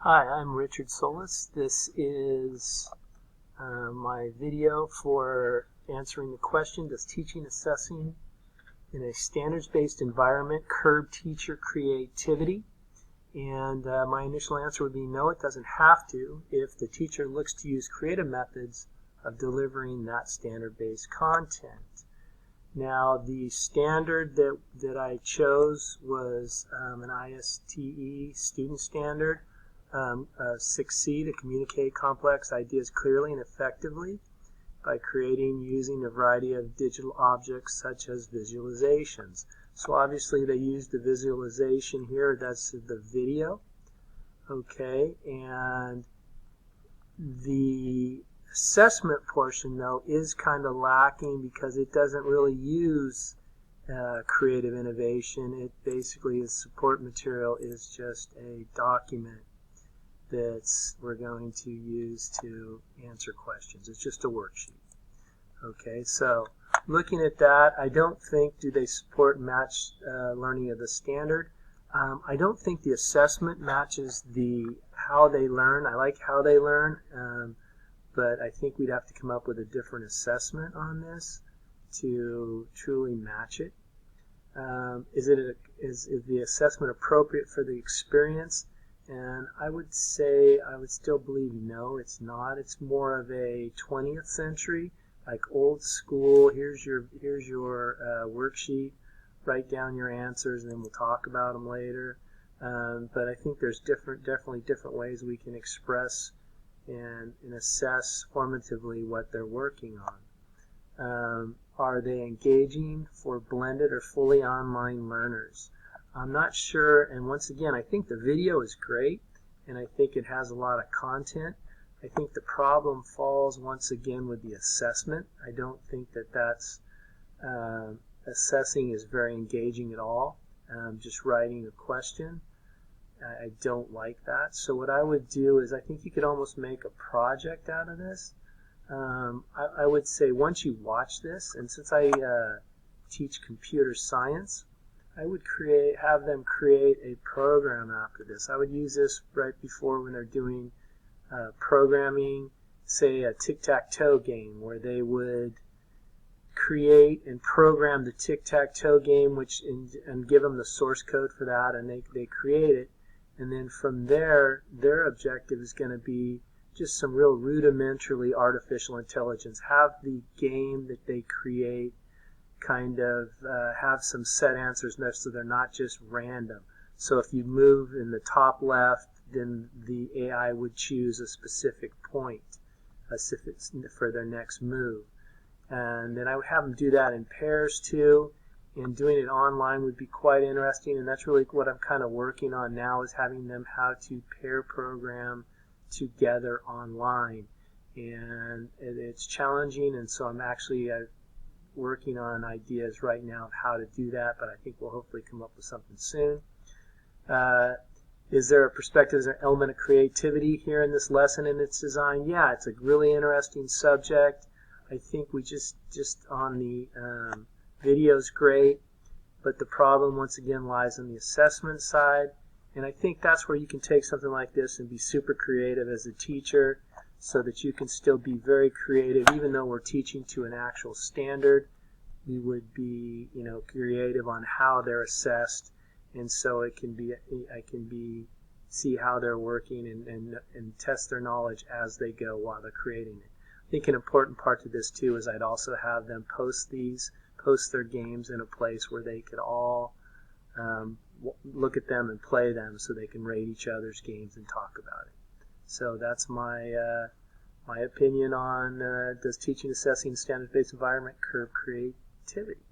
Hi, I'm Richard Solis. This is my video for answering the question, does teaching assessing in a standards-based environment curb teacher creativity? And my initial answer would be no, it doesn't have to if the teacher looks to use creative methods of delivering that standard-based content. Now, the standard that I chose was an ISTE student standard. 6C, to communicate complex ideas clearly and effectively by creating using a variety of digital objects such as visualizations. So obviously they used the visualization here, that's the video. Okay, and the assessment portion though is kind of lacking because it doesn't really use creative innovation. It basically, its support material is just a document that we're going to use to answer questions. It's just a worksheet. Okay, so looking at that, I don't think, do they support match learning of the standard? I don't think the assessment matches the how they learn. I like how they learn, but I think we'd have to come up with a different assessment on this to truly match it. Is the assessment appropriate for the experience? And I would say, I would still believe no, it's not. It's more of a 20th century, like old school. Here's your worksheet. Write down your answers, and then we'll talk about them later. But I think there's definitely different ways we can express and assess formatively what they're working on. Are they engaging for blended or fully online learners? I'm not sure, and once again, I think the video is great, and I think it has a lot of content. I think the problem falls once again with the assessment. I don't think that's assessing is very engaging at all. Just writing a question, I don't like that. So what I would do is I think you could almost make a project out of this. I would say once you watch this, and since I teach computer science, I would have them create a program after this. I would use this right before when they're doing programming, say a tic-tac-toe game, where they would create and program the tic-tac-toe game, and give them the source code for that, and they create it. And then from there, their objective is going to be just some real rudimentarily artificial intelligence. Have the game that they create kind of have some set answers next, so they're not just random. So if you move in the top left, then the AI would choose a specific point for their next move. And then I would have them do that in pairs too, and doing it online would be quite interesting, and that's really what I'm kind of working on now, is having them how to pair program together online. And it's challenging, and so I'm actually working on ideas right now of how to do that, but I think we'll hopefully come up with something soon. Is there a perspective, is there an element of creativity here in this lesson in its design? Yeah, it's a really interesting subject. I think we just on the video is great, but the problem once again lies on the assessment side. And I think that's where you can take something like this and be super creative as a teacher, so that you can still be very creative. Even though we're teaching to an actual standard, we would be, creative on how they're assessed, and so I can see how they're working and test their knowledge as they go while they're creating it. I think an important part to this too is I'd also have them post their games in a place where they could all look at them and play them, so they can rate each other's games and talk about it. So that's my opinion on does teaching assessing standards-based environment curb creativity.